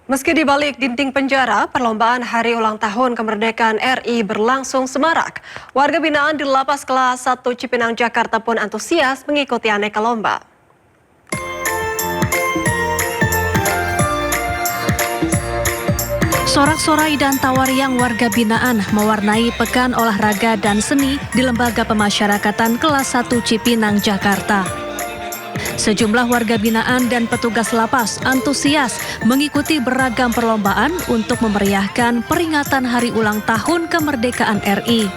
Meski di balik dinding penjara, perlombaan Hari Ulang Tahun Kemerdekaan RI berlangsung semarak. Warga binaan di Lapas Kelas 1 Cipinang, Jakarta pun antusias mengikuti aneka lomba. Sorak-sorai dan tawariang warga binaan mewarnai Pekan Olahraga dan Seni di Lembaga Pemasyarakatan Kelas 1 Cipinang, Jakarta. Sejumlah warga binaan dan petugas lapas antusias mengikuti beragam perlombaan untuk memeriahkan peringatan Hari Ulang Tahun Kemerdekaan RI.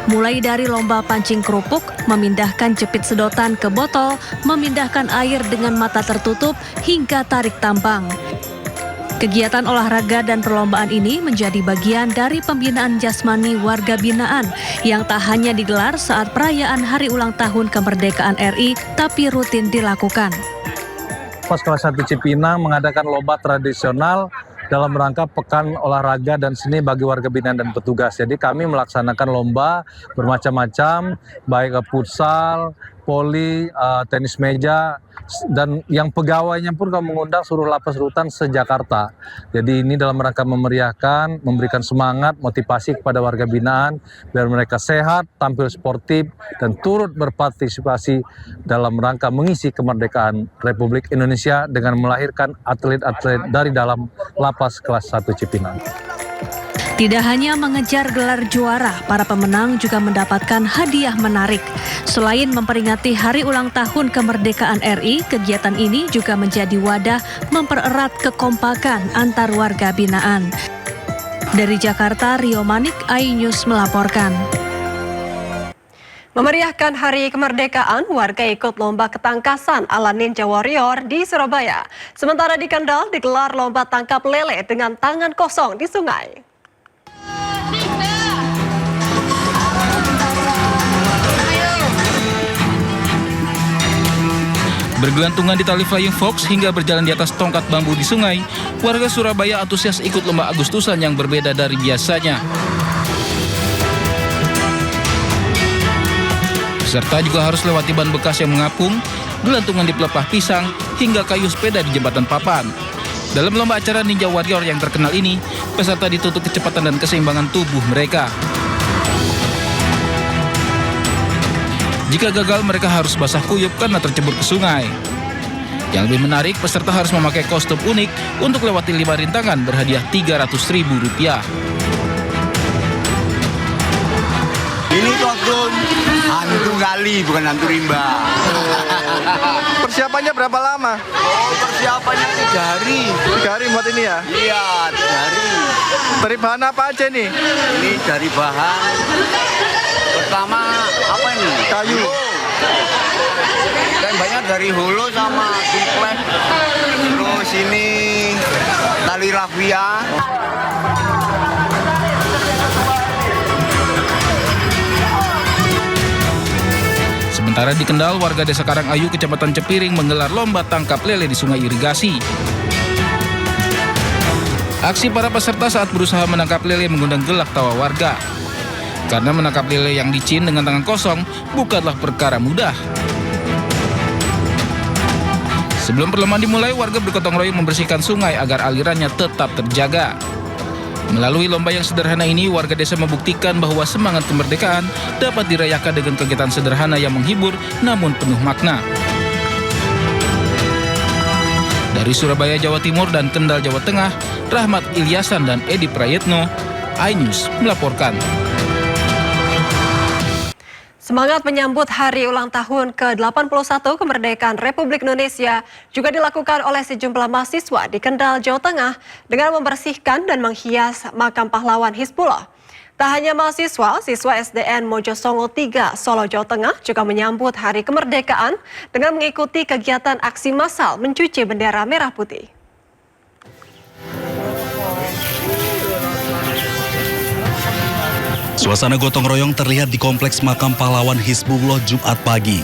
Mulai dari lomba pancing kerupuk, memindahkan jepit sedotan ke botol, memindahkan air dengan mata tertutup, hingga tarik tambang. Kegiatan olahraga dan perlombaan ini menjadi bagian dari pembinaan jasmani warga binaan yang tak hanya digelar saat perayaan Hari Ulang Tahun Kemerdekaan RI, tapi rutin dilakukan. Lapas Kelas 1 Cipinang mengadakan lomba tradisional dalam rangka Pekan Olahraga dan Seni bagi warga binaan dan petugas. Jadi kami melaksanakan lomba bermacam-macam, baik futsal, voli, tenis meja, dan yang pegawainya pun kami mengundang seluruh lapas rutan se-Jakarta. Jadi ini dalam rangka memeriahkan, memberikan semangat, motivasi kepada warga binaan biar mereka sehat, tampil sportif, dan turut berpartisipasi dalam rangka mengisi kemerdekaan Republik Indonesia dengan melahirkan atlet-atlet dari dalam Lapas Kelas 1 Cipinang. Tidak hanya mengejar gelar juara, para pemenang juga mendapatkan hadiah menarik. Selain memperingati Hari Ulang Tahun Kemerdekaan RI, kegiatan ini juga menjadi wadah mempererat kekompakan antar warga binaan. Dari Jakarta, Rio Manik, iNews melaporkan. Memeriahkan Hari Kemerdekaan, warga ikut lomba ketangkasan ala Ninja Warrior di Surabaya. Sementara di Kendal digelar lomba tangkap lele dengan tangan kosong di sungai. Bergelantungan di tali flying fox hingga berjalan di atas tongkat bambu di sungai, warga Surabaya antusias ikut lomba Agustusan yang berbeda dari biasanya. Peserta juga harus lewati ban bekas yang mengapung, gelantungan di pelepah pisang, hingga kayu sepeda di jembatan papan. Dalam lomba acara Ninja Warrior yang terkenal ini, peserta dituntut kecepatan dan keseimbangan tubuh mereka. Jika gagal, mereka harus basah kuyup karena tercebur ke sungai. Yang lebih menarik, peserta harus memakai kostum unik untuk lewati 5 rintangan berhadiah Rp300.000. Ini kostum hantu kali, bukan hantu rimba. Persiapannya berapa lama? Oh, persiapannya 3 hari. 3 hari buat ini ya? Iya, 3 hari. Dari bahan apa aja nih? Ini dari bahan pertama apa ini? Kayu. Banyak dari hulu sama simplex. Terus ini tali rafia. Sementara di Kendal, warga Desa Karangayu, Kecamatan Cepiring menggelar lomba tangkap lele di sungai irigasi. Aksi para peserta saat berusaha menangkap lele mengundang gelak tawa warga. Karena menangkap lele yang licin dengan tangan kosong bukanlah perkara mudah. Sebelum perlombaan dimulai, warga bergotong royong membersihkan sungai agar alirannya tetap terjaga. Melalui lomba yang sederhana ini, warga desa membuktikan bahwa semangat kemerdekaan dapat dirayakan dengan kegiatan sederhana yang menghibur namun penuh makna. Dari Surabaya, Jawa Timur dan Kendal, Jawa Tengah, Rahmat Ilyasan dan Edi Prayetno, iNews melaporkan. Semangat menyambut Hari Ulang Tahun ke-81 Kemerdekaan Republik Indonesia juga dilakukan oleh sejumlah mahasiswa di Kendal, Jawa Tengah dengan membersihkan dan menghias makam pahlawan Hizbullah. Tak hanya mahasiswa, siswa SDN Mojosongo 3, Solo, Jawa Tengah juga menyambut Hari Kemerdekaan dengan mengikuti kegiatan aksi massal mencuci bendera merah putih. Suasana gotong royong terlihat di Kompleks Makam Pahlawan Hizbullah Jumat pagi.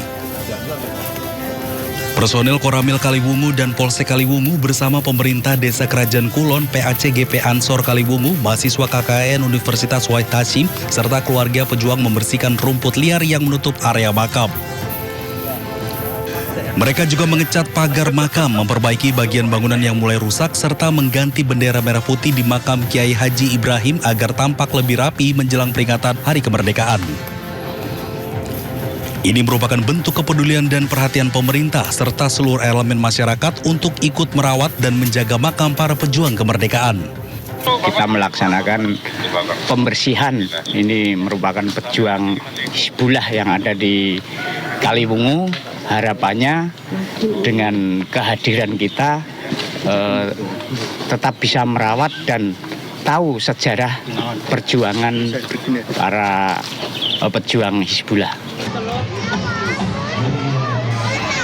Personel Koramil Kaliwungu dan Polsek Kaliwungu bersama pemerintah Desa Kerajaan Kulon, PACGP Ansor Kaliwungu, mahasiswa KKN Universitas Wahid Hasyim, serta keluarga pejuang membersihkan rumput liar yang menutup area makam. Mereka juga mengecat pagar makam, memperbaiki bagian bangunan yang mulai rusak, serta mengganti bendera merah putih di makam Kiai Haji Ibrahim agar tampak lebih rapi menjelang peringatan Hari Kemerdekaan. Ini merupakan bentuk kepedulian dan perhatian pemerintah serta seluruh elemen masyarakat untuk ikut merawat dan menjaga makam para pejuang kemerdekaan. Kita melaksanakan pembersihan. Ini merupakan pejuang Hizbullah yang ada di Kaliwungu. Harapannya dengan kehadiran kita tetap bisa merawat dan tahu sejarah perjuangan para pejuang Hizbullah.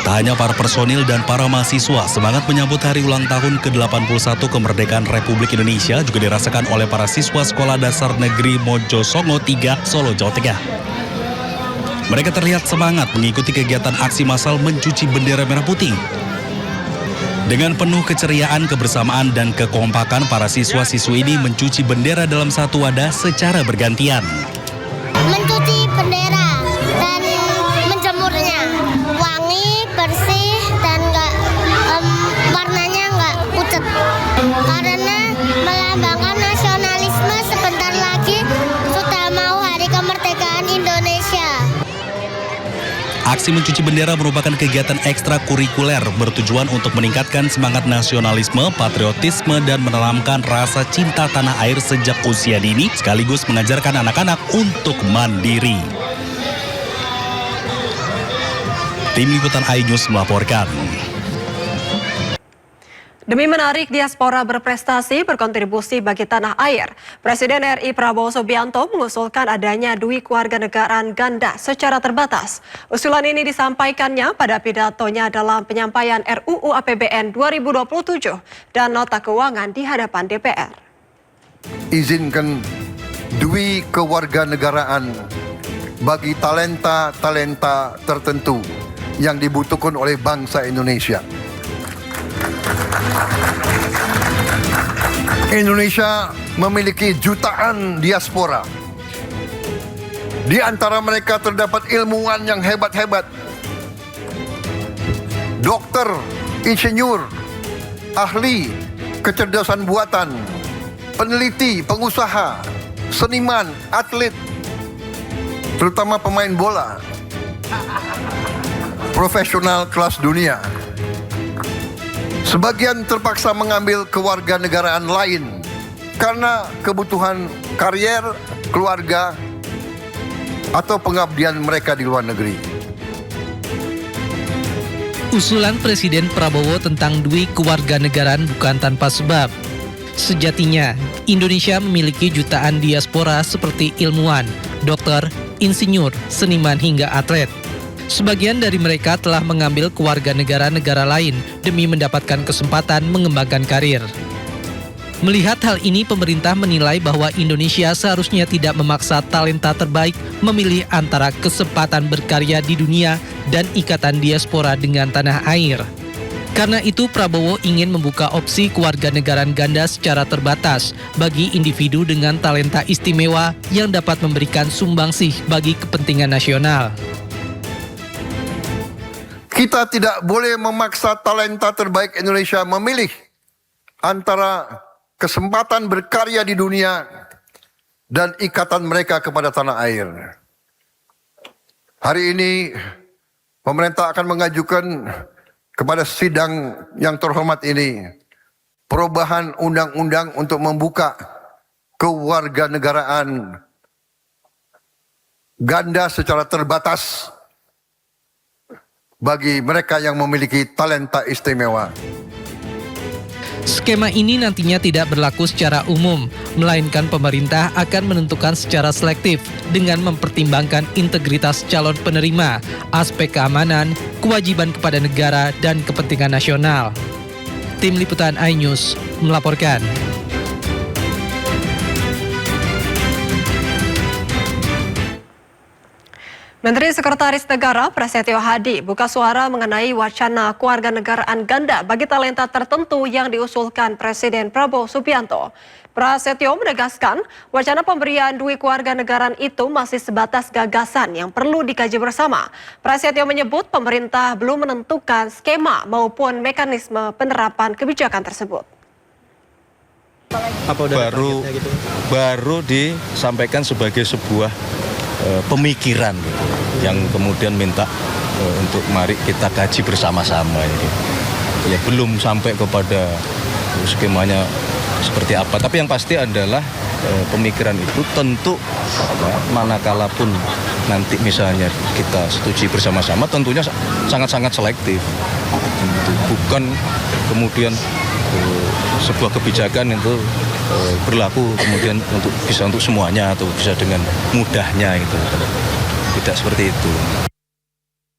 Tak hanya para personil dan para mahasiswa, semangat menyambut hari ulang tahun ke-81 kemerdekaan Republik Indonesia juga dirasakan oleh para siswa Sekolah Dasar Negeri Mojosongo 3, Solo, Jawa Tengah. Mereka terlihat semangat mengikuti kegiatan aksi massal mencuci bendera merah putih. Dengan penuh keceriaan, kebersamaan, dan kekompakan, para siswa-siswi ini mencuci bendera dalam satu wadah secara bergantian. Mencuci bendera dan menjemurnya wangi, bersih, dan warnanya nggak pucat. Karena melambangkan nasionalisme, sebentar lagi sudah mau Hari Kemerdekaan Indonesia. Aksi mencuci bendera merupakan kegiatan ekstrakurikuler bertujuan untuk meningkatkan semangat nasionalisme, patriotisme, dan menanamkan rasa cinta tanah air sejak usia dini, sekaligus mengajarkan anak-anak untuk mandiri. Tim Liputan iNews melaporkan. Demi menarik diaspora berprestasi berkontribusi bagi tanah air, Presiden RI Prabowo Subianto mengusulkan adanya Dwi Kewarganegaraan Ganda secara terbatas. Usulan ini disampaikannya pada pidatonya dalam penyampaian RUU APBN 2027 dan nota keuangan di hadapan DPR. Izinkan Dwi Kewarganegaraan bagi talenta-talenta tertentu yang dibutuhkan oleh bangsa Indonesia. Indonesia memiliki jutaan diaspora. Di antara mereka terdapat ilmuwan yang hebat-hebat. Dokter, insinyur, ahli, kecerdasan buatan, peneliti, pengusaha, seniman, atlet, terutama pemain bola, profesional kelas dunia. Sebagian terpaksa mengambil kewarganegaraan lain karena kebutuhan karier, keluarga, atau pengabdian mereka di luar negeri. Usulan Presiden Prabowo tentang Dwi Kewarganegaraan bukan tanpa sebab. Sejatinya, Indonesia memiliki jutaan diaspora seperti ilmuwan, dokter, insinyur, seniman, hingga atlet. Sebagian dari mereka telah mengambil kewarganegaraan negara lain demi mendapatkan kesempatan mengembangkan karir. Melihat hal ini, pemerintah menilai bahwa Indonesia seharusnya tidak memaksa talenta terbaik memilih antara kesempatan berkarya di dunia dan ikatan diaspora dengan tanah air. Karena itu, Prabowo ingin membuka opsi kewarganegaraan ganda secara terbatas bagi individu dengan talenta istimewa yang dapat memberikan sumbangsih bagi kepentingan nasional. Kita tidak boleh memaksa talenta terbaik Indonesia memilih antara kesempatan berkarya di dunia dan ikatan mereka kepada tanah air. Hari ini pemerintah akan mengajukan kepada sidang yang terhormat ini perubahan undang-undang untuk membuka kewarganegaraan ganda secara terbatas bagi mereka yang memiliki talenta istimewa. Skema ini nantinya tidak berlaku secara umum, melainkan pemerintah akan menentukan secara selektif dengan mempertimbangkan integritas calon penerima, aspek keamanan, kewajiban kepada negara, dan kepentingan nasional. Tim Liputan iNews melaporkan. Menteri Sekretaris Negara Prasetyo Hadi buka suara mengenai wacana kewarganegaraan ganda bagi talenta tertentu yang diusulkan Presiden Prabowo Subianto. Prasetyo menegaskan wacana pemberian dui kewarganegaraan itu masih sebatas gagasan yang perlu dikaji bersama. Prasetyo menyebut pemerintah belum menentukan skema maupun mekanisme penerapan kebijakan tersebut. Baru disampaikan sebagai sebuah pemikiran gitu, yang kemudian minta untuk mari kita kaji bersama-sama ini. Ya belum sampai kepada skemanya seperti apa, tapi yang pasti adalah pemikiran itu tentu manakala pun nanti misalnya kita setuju bersama-sama tentunya sangat-sangat selektif. Bukan kemudian sebuah kebijakan itu berlaku kemudian bisa untuk semuanya atau bisa dengan mudahnya gitu. Tidak seperti itu.